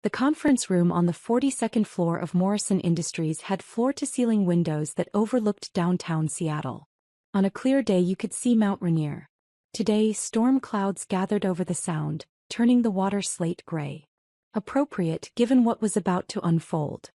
The conference room on the 42nd floor of Morrison Industries had floor-to-ceiling windows that overlooked downtown Seattle. On a clear day you could see Mount Rainier. Today, storm clouds gathered over the Sound, turning the water slate gray. Appropriate given what was about to unfold.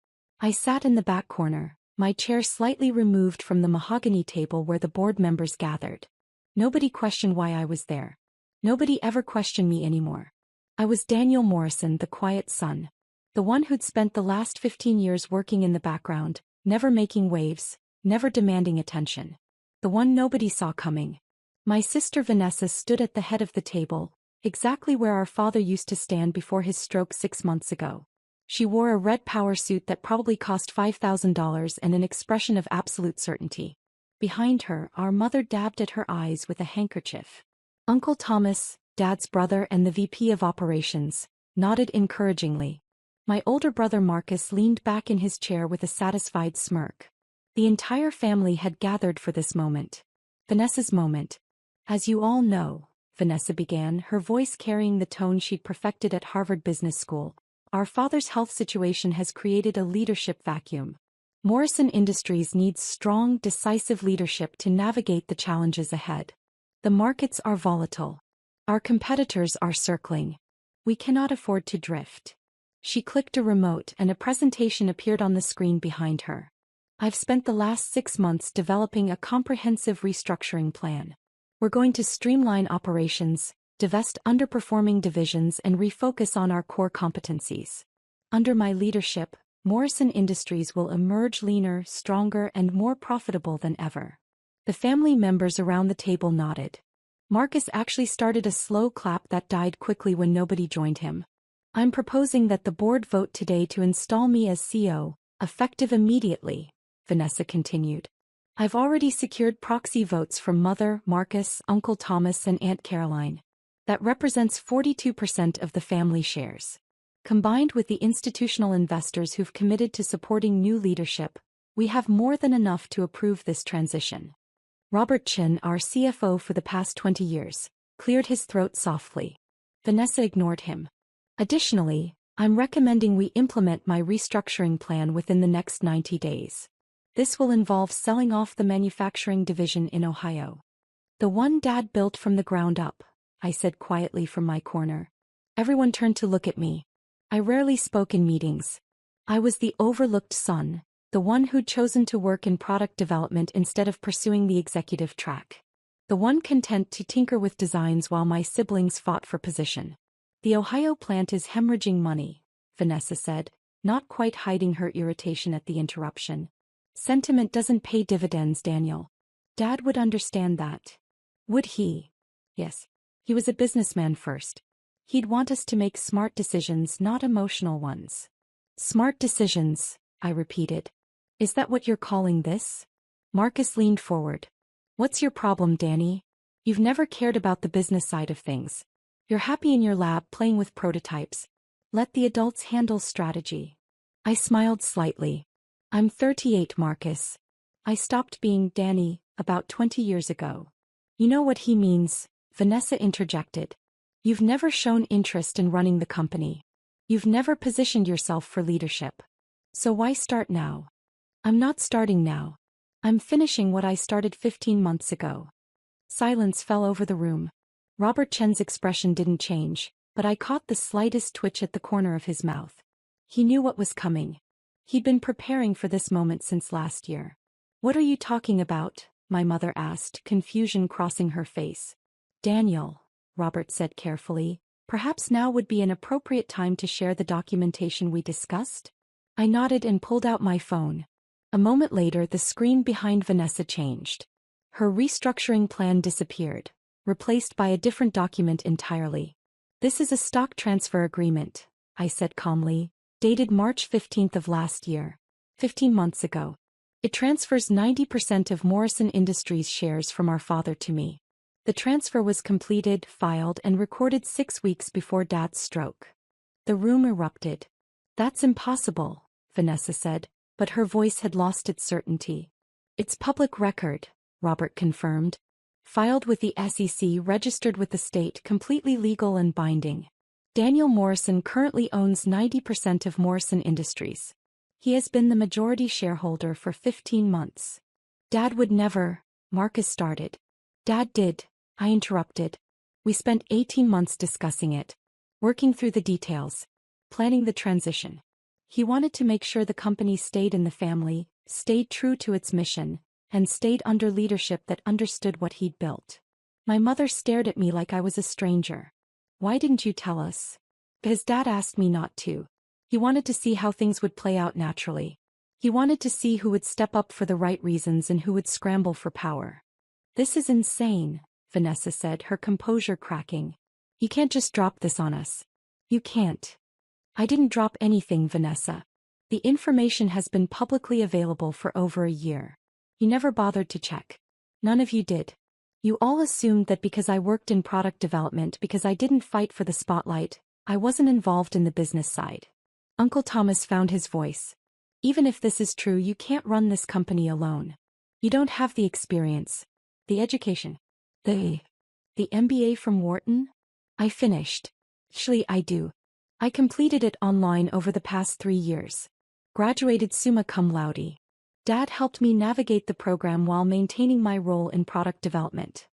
I sat in the back corner, my chair slightly removed from the mahogany table where the board members gathered. Nobody questioned why I was there. Nobody ever questioned me anymore. I was Daniel Morrison, the quiet son. The one who'd spent the last 15 years working in the background, never making waves, never demanding attention. The one nobody saw coming. My sister Vanessa stood at the head of the table, exactly where our father used to stand before his stroke 6 months ago. She wore a red power suit that probably cost $5,000 and an expression of absolute certainty. Behind her, our mother dabbed at her eyes with a handkerchief. Uncle Thomas, Dad's brother and the VP of Operations, nodded encouragingly. My older brother Marcus leaned back in his chair with a satisfied smirk. The entire family had gathered for this moment. Vanessa's moment. As you all know, Vanessa began, her voice carrying the tone she'd perfected at Harvard Business School, our father's health situation has created a leadership vacuum. Morrison Industries needs strong, decisive leadership to navigate the challenges ahead. The markets are volatile. Our competitors are circling. We cannot afford to drift. She clicked a remote and a presentation appeared on the screen behind her. I've spent the last 6 months developing a comprehensive restructuring plan. We're going to streamline operations, divest underperforming divisions and refocus on our core competencies. Under my leadership, Morrison Industries will emerge leaner, stronger and more profitable than ever. The family members around the table nodded. Marcus actually started a slow clap that died quickly when nobody joined him. I'm proposing that the board vote today to install me as CEO, effective immediately, Vanessa continued. I've already secured proxy votes from Mother, Marcus, Uncle Thomas and Aunt Caroline. That represents 42% of the family shares. Combined with the institutional investors who've committed to supporting new leadership, we have more than enough to approve this transition. Robert Chin, our CFO for the past 20 years, cleared his throat softly. Vanessa ignored him. Additionally, I'm recommending we implement my restructuring plan within the next 90 days. This will involve selling off the manufacturing division in Ohio. The one Dad built from the ground up, I said quietly from my corner. Everyone turned to look at me. I rarely spoke in meetings. I was the overlooked son, the one who'd chosen to work in product development instead of pursuing the executive track. The one content to tinker with designs while my siblings fought for position. The Ohio plant is hemorrhaging money, Vanessa said, not quite hiding her irritation at the interruption. Sentiment doesn't pay dividends, Daniel. Dad would understand that. Would he? Yes. He was a businessman first. He'd want us to make smart decisions, not emotional ones. Smart decisions, I repeated. Is that what you're calling this? Marcus leaned forward. What's your problem, Danny? You've never cared about the business side of things. You're happy in your lab playing with prototypes. Let the adults handle strategy. I smiled slightly. I'm 38, Marcus. I stopped being Danny about 20 years ago. You know what he means, Vanessa interjected. You've never shown interest in running the company. You've never positioned yourself for leadership. So why start now? I'm not starting now. I'm finishing what I started 15 months ago. Silence fell over the room. Robert Chen's expression didn't change, but I caught the slightest twitch at the corner of his mouth. He knew what was coming. He'd been preparing for this moment since last year. What are you talking about? My mother asked, confusion crossing her face. Daniel, Robert said carefully, perhaps now would be an appropriate time to share the documentation we discussed? I nodded and pulled out my phone. A moment later, the screen behind Vanessa changed. Her restructuring plan disappeared, replaced by a different document entirely. This is a stock transfer agreement, I said calmly, dated March 15th of last year, 15 months ago. It transfers 90% of Morrison Industries shares from our father to me. The transfer was completed, filed, and recorded 6 weeks before Dad's stroke. The room erupted. That's impossible, Vanessa said, but her voice had lost its certainty. It's public record, Robert confirmed. Filed with the SEC, registered with the state, completely legal and binding. Daniel Morrison currently owns 90% of Morrison Industries. He has been the majority shareholder for 15 months. Dad would never, Marcus started. Dad did, I interrupted. We spent 18 months discussing it, working through the details, planning the transition. He wanted to make sure the company stayed in the family, stayed true to its mission, and stayed under leadership that understood what he'd built. My mother stared at me like I was a stranger. Why didn't you tell us? Because Dad asked me not to. He wanted to see how things would play out naturally. He wanted to see who would step up for the right reasons and who would scramble for power. This is insane, Vanessa said, her composure cracking. You can't just drop this on us. You can't. I didn't drop anything, Vanessa. The information has been publicly available for over a year. You never bothered to check. None of you did. You all assumed that because I worked in product development, because I didn't fight for the spotlight, I wasn't involved in the business side. Uncle Thomas found his voice. Even if this is true, you can't run this company alone. You don't have the experience, the education, the MBA from Wharton? I finished. Actually, I do. I completed it online over the past 3 years. Graduated summa cum laude. Dad helped me navigate the program while maintaining my role in product development.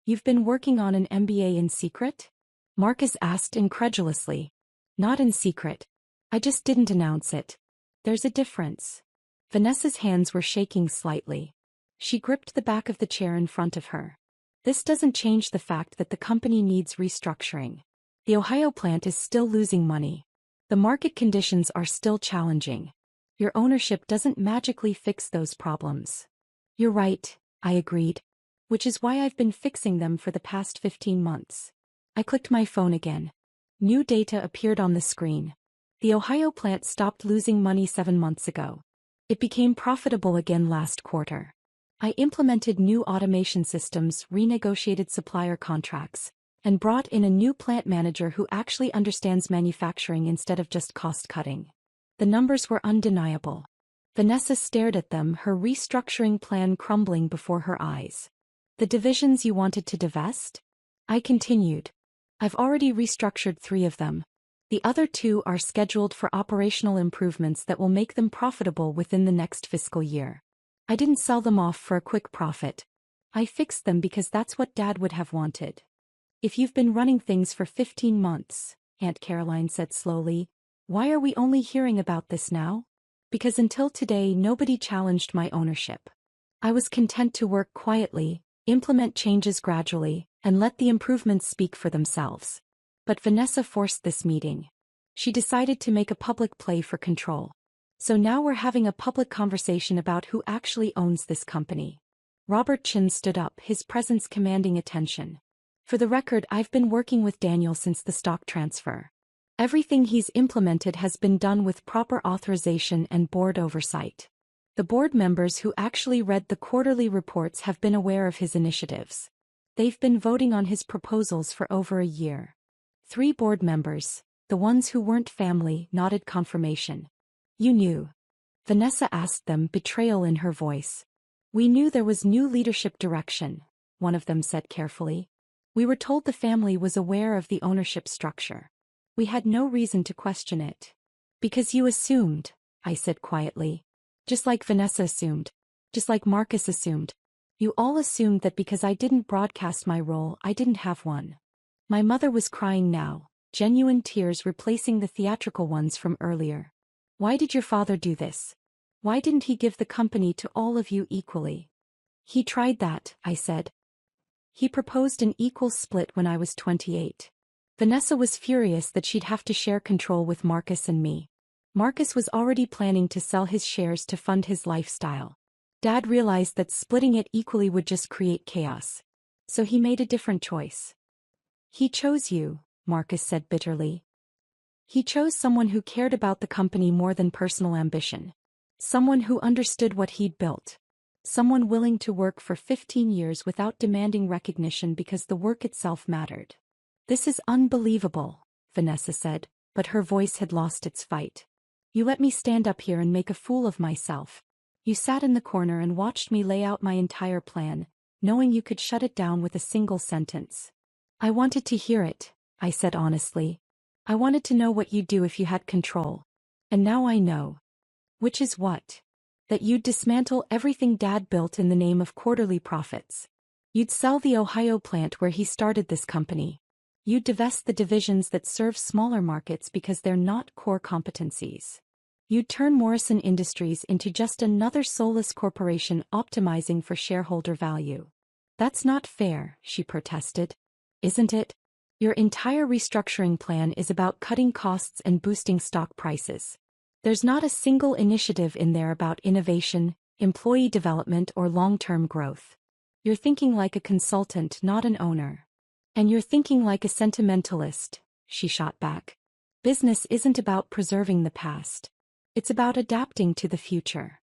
You've been working on an MBA in secret? Marcus asked incredulously. Not in secret. I just didn't announce it. There's a difference. Vanessa's hands were shaking slightly. She gripped the back of the chair in front of her. This doesn't change the fact that the company needs restructuring. The Ohio plant is still losing money. The market conditions are still challenging. Your ownership doesn't magically fix those problems. You're right, I agreed. Which is why I've been fixing them for the past 15 months. I clicked my phone again. New data appeared on the screen. The Ohio plant stopped losing money 7 months ago. It became profitable again last quarter. I implemented new automation systems, renegotiated supplier contracts, and brought in a new plant manager who actually understands manufacturing instead of just cost-cutting. The numbers were undeniable. Vanessa stared at them, her restructuring plan crumbling before her eyes. The divisions you wanted to divest? I continued. I've already restructured 3 of them. The other 2 are scheduled for operational improvements that will make them profitable within the next fiscal year. I didn't sell them off for a quick profit. I fixed them because that's what Dad would have wanted. If you've been running things for 15 months, Aunt Caroline said slowly, why are we only hearing about this now? Because until today nobody challenged my ownership. I was content to work quietly, implement changes gradually, and let the improvements speak for themselves. But Vanessa forced this meeting. She decided to make a public play for control. So now we're having a public conversation about who actually owns this company. Robert Chin stood up, his presence commanding attention. For the record, I've been working with Daniel since the stock transfer. Everything he's implemented has been done with proper authorization and board oversight. The board members who actually read the quarterly reports have been aware of his initiatives. They've been voting on his proposals for over a year. 3 board members, the ones who weren't family, nodded confirmation. You knew? Vanessa asked them, betrayal in her voice. We knew there was new leadership direction, one of them said carefully. We were told the family was aware of the ownership structure. We had no reason to question it. Because you assumed, I said quietly. Just like Vanessa assumed. Just like Marcus assumed. You all assumed that because I didn't broadcast my role, I didn't have one. My mother was crying now, genuine tears replacing the theatrical ones from earlier. Why did your father do this? Why didn't he give the company to all of you equally? He tried that, I said. He proposed an equal split when I was 28. Vanessa was furious that she'd have to share control with Marcus and me. Marcus was already planning to sell his shares to fund his lifestyle. Dad realized that splitting it equally would just create chaos. So he made a different choice. He chose you, Marcus said bitterly. He chose someone who cared about the company more than personal ambition. Someone who understood what he'd built. Someone willing to work for 15 years without demanding recognition because the work itself mattered. This is unbelievable, Vanessa said, but her voice had lost its fight. You let me stand up here and make a fool of myself. You sat in the corner and watched me lay out my entire plan, knowing you could shut it down with a single sentence. I wanted to hear it, I said honestly. I wanted to know what you'd do if you had control. And now I know. Which is what? That you'd dismantle everything Dad built in the name of quarterly profits. You'd sell the Ohio plant where he started this company. You'd divest the divisions that serve smaller markets because they're not core competencies. You'd turn Morrison Industries into just another soulless corporation optimizing for shareholder value. That's not fair, she protested. Isn't it? Your entire restructuring plan is about cutting costs and boosting stock prices. There's not a single initiative in there about innovation, employee development, or long-term growth. You're thinking like a consultant, not an owner. And you're thinking like a sentimentalist, she shot back. Business isn't about preserving the past. It's about adapting to the future.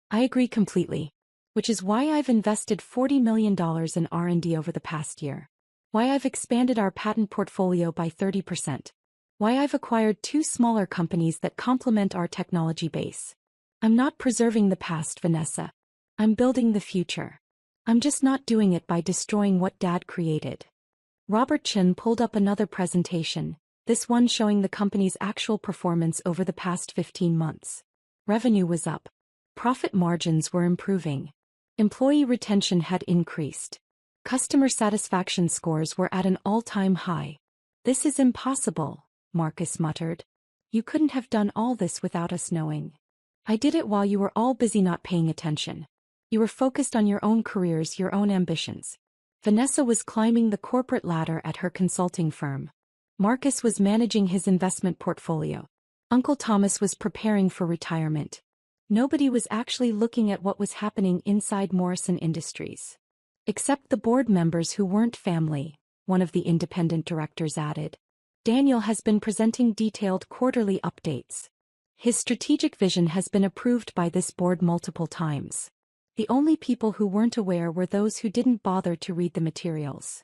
I agree completely. Which is why I've invested $40 million in R&D over the past year. Why I've expanded our patent portfolio by 30%. Why I've acquired 2 smaller companies that complement our technology base. I'm not preserving the past, Vanessa. I'm building the future. I'm just not doing it by destroying what Dad created. Robert Chin pulled up another presentation, this one showing the company's actual performance over the past 15 months. Revenue was up. Profit margins were improving. Employee retention had increased. Customer satisfaction scores were at an all-time high. This is impossible, Marcus muttered. You couldn't have done all this without us knowing. I did it while you were all busy not paying attention. You were focused on your own careers, your own ambitions. Vanessa was climbing the corporate ladder at her consulting firm. Marcus was managing his investment portfolio. Uncle Thomas was preparing for retirement. Nobody was actually looking at what was happening inside Morrison Industries. Except the board members who weren't family, one of the independent directors added. Daniel has been presenting detailed quarterly updates. His strategic vision has been approved by this board multiple times. The only people who weren't aware were those who didn't bother to read the materials.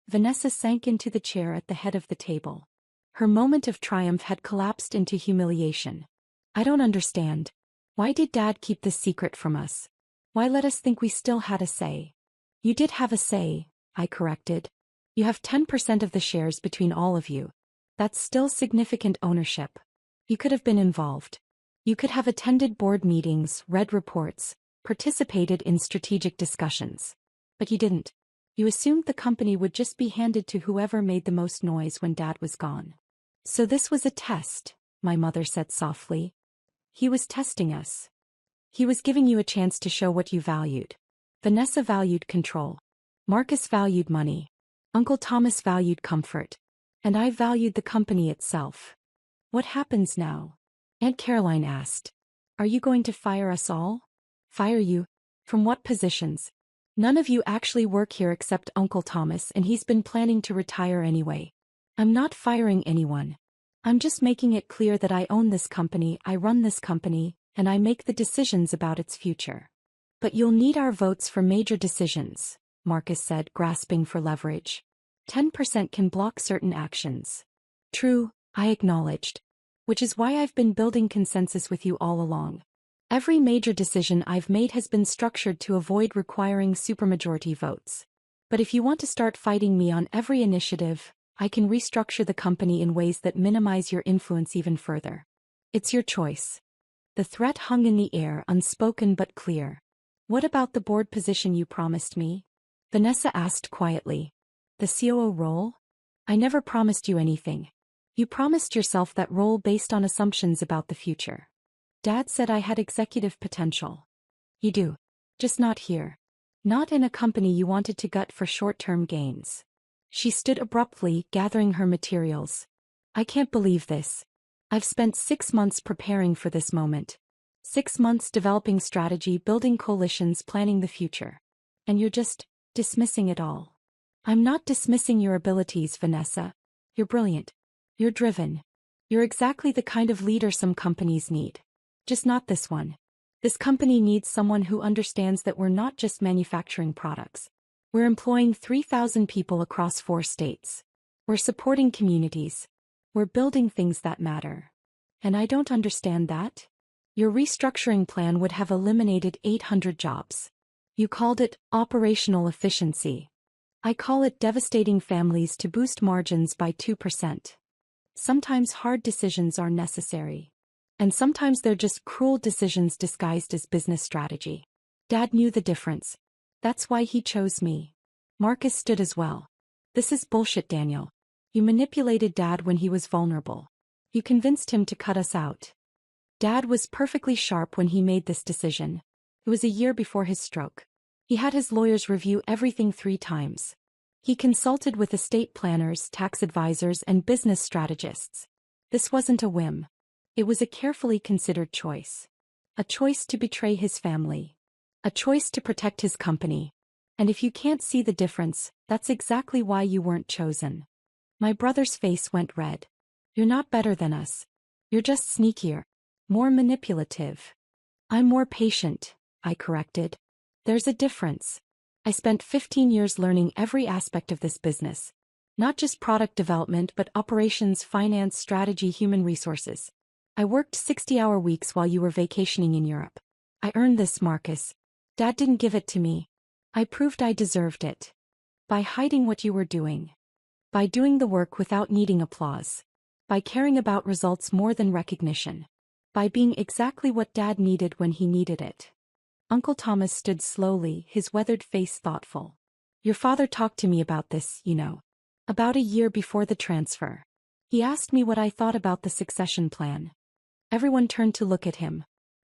Vanessa sank into the chair at the head of the table. Her moment of triumph had collapsed into humiliation. I don't understand. Why did Dad keep this secret from us? Why let us think we still had a say? You did have a say, I corrected. You have 10% of the shares between all of you. That's still significant ownership. You could have been involved. You could have attended board meetings, read reports, participated in strategic discussions. But you didn't. You assumed the company would just be handed to whoever made the most noise when Dad was gone. So this was a test, my mother said softly. He was testing us. He was giving you a chance to show what you valued. Vanessa valued control. Marcus valued money. Uncle Thomas valued comfort. And I valued the company itself. What happens now? Aunt Caroline asked. Are you going to fire us all? Fire you? From what positions? None of you actually work here except Uncle Thomas, and he's been planning to retire anyway. I'm not firing anyone. I'm just making it clear that I own this company, I run this company, and I make the decisions about its future. But you'll need our votes for major decisions, Marcus said, grasping for leverage. 10% can block certain actions. True, I acknowledged. Which is why I've been building consensus with you all along. Every major decision I've made has been structured to avoid requiring supermajority votes. But if you want to start fighting me on every initiative, I can restructure the company in ways that minimize your influence even further. It's your choice. The threat hung in the air, unspoken but clear. What about the board position you promised me? Vanessa asked quietly. The COO role? I never promised you anything. You promised yourself that role based on assumptions about the future. Dad said I had executive potential. You do. Just not here. Not in a company you wanted to gut for short-term gains. She stood abruptly, gathering her materials. I can't believe this. I've spent 6 months preparing for this moment. 6 months developing strategy, building coalitions, planning the future. And you're just dismissing it all. I'm not dismissing your abilities, Vanessa. You're brilliant. You're driven. You're exactly the kind of leader some companies need. Just not this one. This company needs someone who understands that we're not just manufacturing products. We're employing 3,000 people across 4 states. We're supporting communities. We're building things that matter. And I don't understand that. Your restructuring plan would have eliminated 800 jobs. You called it operational efficiency. I call it devastating families to boost margins by 2%. Sometimes hard decisions are necessary. And sometimes they're just cruel decisions disguised as business strategy. Dad knew the difference. That's why he chose me. Marcus stood as well. This is bullshit, Daniel. You manipulated Dad when he was vulnerable. You convinced him to cut us out. Dad was perfectly sharp when he made this decision. It was a year before his stroke. He had his lawyers review everything 3 times. He consulted with estate planners, tax advisors, and business strategists. This wasn't a whim. It was a carefully considered choice. A choice to betray his family. A choice to protect his company. And if you can't see the difference, that's exactly why you weren't chosen. My brother's face went red. You're not better than us. You're just sneakier. More manipulative. I'm more patient, I corrected. There's a difference. I spent 15 years learning every aspect of this business. Not just product development but operations, finance, strategy, human resources. I worked 60-hour weeks while you were vacationing in Europe. I earned this, Marcus. Dad didn't give it to me. I proved I deserved it. By hiding what you were doing. By doing the work without needing applause. By caring about results more than recognition. By being exactly what Dad needed when he needed it. Uncle Thomas stood slowly, his weathered face thoughtful. Your father talked to me about this, you know. About a year before the transfer. He asked me what I thought about the succession plan. Everyone turned to look at him.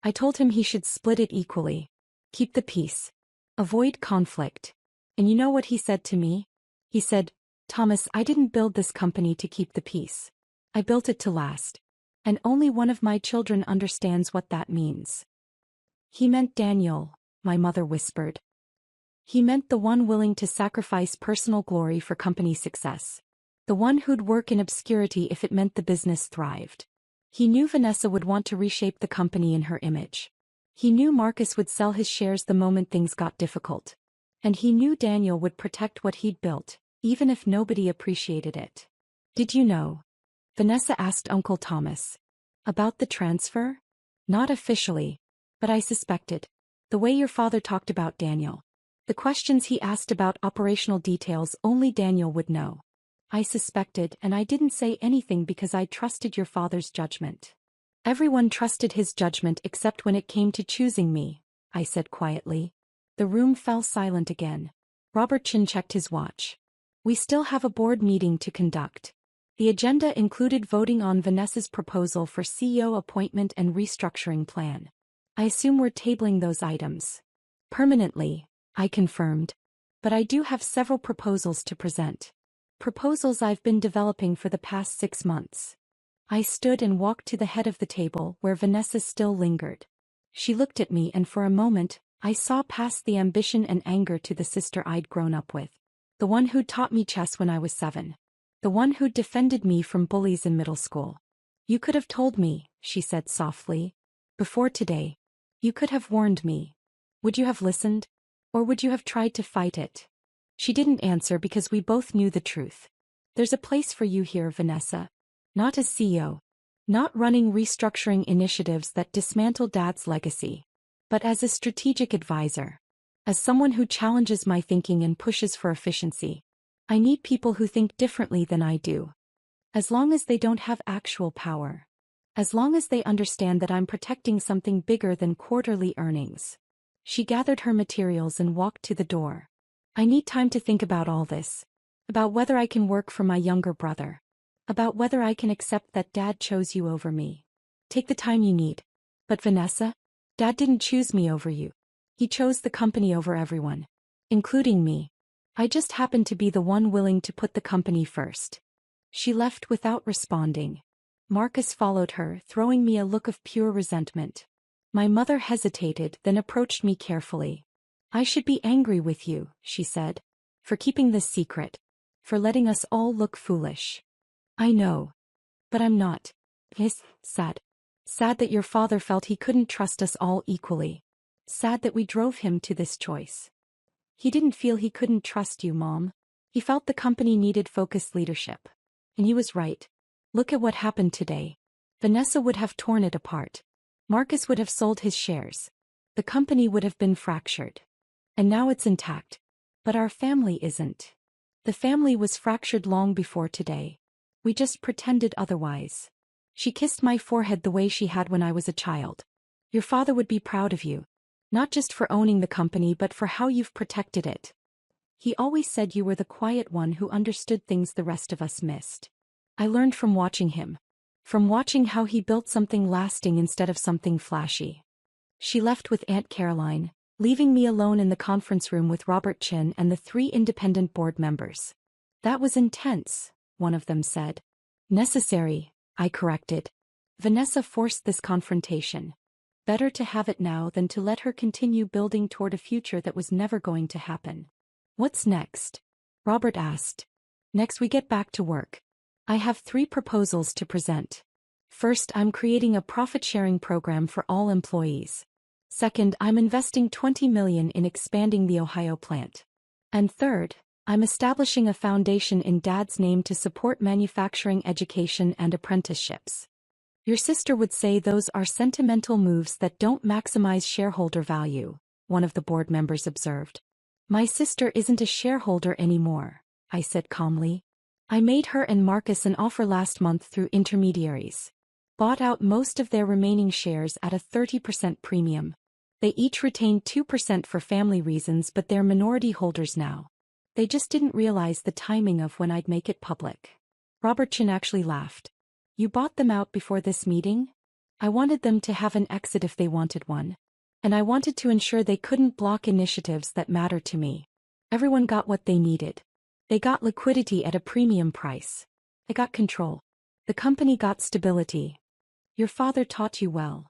I told him he should split it equally. Keep the peace. Avoid conflict. And you know what he said to me? He said, Thomas, I didn't build this company to keep the peace. I built it to last. And only one of my children understands what that means. He meant Daniel, my mother whispered. He meant the one willing to sacrifice personal glory for company success. The one who'd work in obscurity if it meant the business thrived. He knew Vanessa would want to reshape the company in her image. He knew Marcus would sell his shares the moment things got difficult. And he knew Daniel would protect what he'd built, even if nobody appreciated it. Did you know? Vanessa asked Uncle Thomas. About the transfer? Not officially. But I suspected. The way your father talked about Daniel. The questions he asked about operational details only Daniel would know. I suspected, and I didn't say anything because I trusted your father's judgment. Everyone trusted his judgment except when it came to choosing me, I said quietly. The room fell silent again. Robert Chin checked his watch. We still have a board meeting to conduct. The agenda included voting on Vanessa's proposal for CEO appointment and restructuring plan. I assume we're tabling those items. Permanently, I confirmed. But I do have several proposals to present. Proposals I've been developing for the past 6 months. I stood and walked to the head of the table where Vanessa still lingered. She looked at me and for a moment, I saw past the ambition and anger to the sister I'd grown up with. The one who'd taught me chess when I was 7. The one who'd defended me from bullies in middle school. You could have told me, she said softly. Before today. You could have warned me. Would you have listened? Or would you have tried to fight it? She didn't answer because we both knew the truth. There's a place for you here, Vanessa. Not as CEO. Not running restructuring initiatives that dismantle Dad's legacy. But as a strategic advisor. As someone who challenges my thinking and pushes for efficiency. I need people who think differently than I do. As long as they don't have actual power. As long as they understand that I'm protecting something bigger than quarterly earnings. She gathered her materials and walked to the door. I need time to think about all this. About whether I can work for my younger brother. About whether I can accept that Dad chose you over me. Take the time you need. But Vanessa, Dad didn't choose me over you. He chose the company over everyone. Including me. I just happened to be the one willing to put the company first. She left without responding. Marcus followed her, throwing me a look of pure resentment. My mother hesitated, then approached me carefully. I should be angry with you, she said. For keeping this secret. For letting us all look foolish. I know. But I'm not. It's sad. Sad that your father felt he couldn't trust us all equally. Sad that we drove him to this choice. He didn't feel he couldn't trust you, Mom. He felt the company needed focused leadership. And he was right. Look at what happened today. Vanessa would have torn it apart. Marcus would have sold his shares. The company would have been fractured. And now it's intact. But our family isn't. The family was fractured long before today. We just pretended otherwise. She kissed my forehead the way she had when I was a child. Your father would be proud of you. Not just for owning the company but for how you've protected it. He always said you were the quiet one who understood things the rest of us missed. I learned from watching him. From watching how he built something lasting instead of something flashy. She left with Aunt Caroline, leaving me alone in the conference room with Robert Chin and the 3 independent board members. That was intense, one of them said. Necessary, I corrected. Vanessa forced this confrontation. Better to have it now than to let her continue building toward a future that was never going to happen. What's next? Robert asked. Next we get back to work. I have 3 proposals to present. First, I'm creating a profit-sharing program for all employees. Second, I'm investing $20 million in expanding the Ohio plant. And third, I'm establishing a foundation in Dad's name to support manufacturing education and apprenticeships. Your sister would say those are sentimental moves that don't maximize shareholder value, one of the board members observed. My sister isn't a shareholder anymore, I said calmly. I made her and Marcus an offer last month through intermediaries. Bought out most of their remaining shares at a 30% premium. They each retained 2% for family reasons but they're minority holders now. They just didn't realize the timing of when I'd make it public. Robert Chin actually laughed. You bought them out before this meeting? I wanted them to have an exit if they wanted one. And I wanted to ensure they couldn't block initiatives that matter to me. Everyone got what they needed. They got liquidity at a premium price. I got control. The company got stability. Your father taught you well.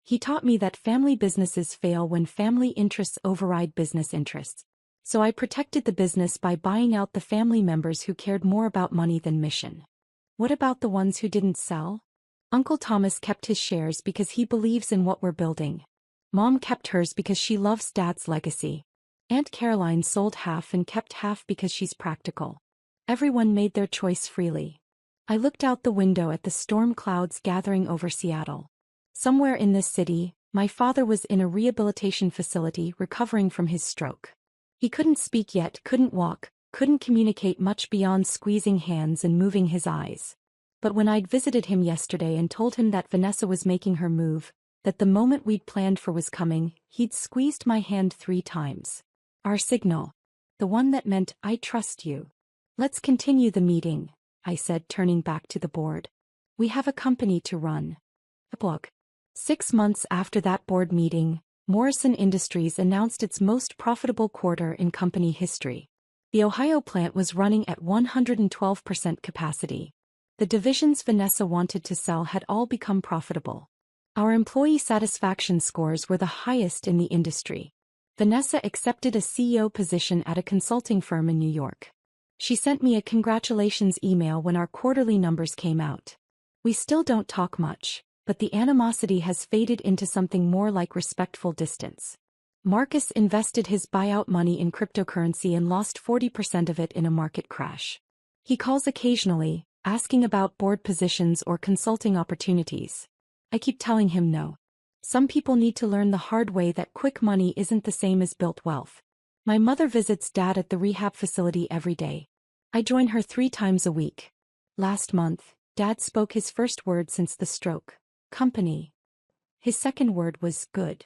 He taught me that family businesses fail when family interests override business interests. So I protected the business by buying out the family members who cared more about money than mission. What about the ones who didn't sell? Uncle Thomas kept his shares because he believes in what we're building. Mom kept hers because she loves Dad's legacy. Aunt Caroline sold half and kept half because she's practical. Everyone made their choice freely. I looked out the window at the storm clouds gathering over Seattle. Somewhere in this city, my father was in a rehabilitation facility recovering from his stroke. He couldn't speak yet, couldn't walk, couldn't communicate much beyond squeezing hands and moving his eyes. But when I'd visited him yesterday and told him that Vanessa was making her move, that the moment we'd planned for was coming, he'd squeezed my hand 3 times. Our signal. The one that meant, I trust you. Let's continue the meeting, I said, turning back to the board. We have a company to run. A blog. 6 months after that board meeting, Morrison Industries announced its most profitable quarter in company history. The Ohio plant was running at 112% capacity. The divisions Vanessa wanted to sell had all become profitable. Our employee satisfaction scores were the highest in the industry. Vanessa accepted a CEO position at a consulting firm in New York. She sent me a congratulations email when our quarterly numbers came out. We still don't talk much, but the animosity has faded into something more like respectful distance. Marcus invested his buyout money in cryptocurrency and lost 40% of it in a market crash. He calls occasionally, asking about board positions or consulting opportunities. I keep telling him no. Some people need to learn the hard way that quick money isn't the same as built wealth. My mother visits Dad at the rehab facility every day. I join her 3 times a week. Last month, Dad spoke his first word since the stroke. Company. His second word was good.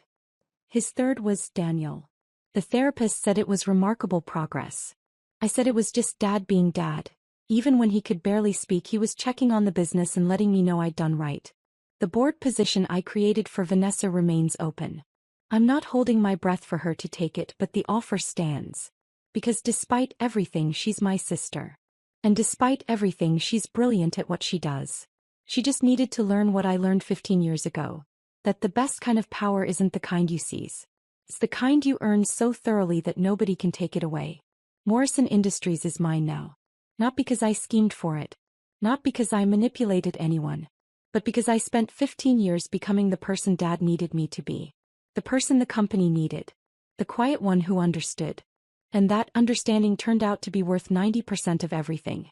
His third was Daniel. The therapist said it was remarkable progress. I said it was just Dad being Dad. Even when he could barely speak, he was checking on the business and letting me know I'd done right. The board position I created for Vanessa remains open. I'm not holding my breath for her to take it, but the offer stands. Because despite everything, she's my sister. And despite everything, she's brilliant at what she does. She just needed to learn what I learned 15 years ago. That the best kind of power isn't the kind you seize. It's the kind you earn so thoroughly that nobody can take it away. Morrison Industries is mine now. Not because I schemed for it. Not because I manipulated anyone. But because I spent 15 years becoming the person Dad needed me to be. The person the company needed. The quiet one who understood. And that understanding turned out to be worth 90% of everything.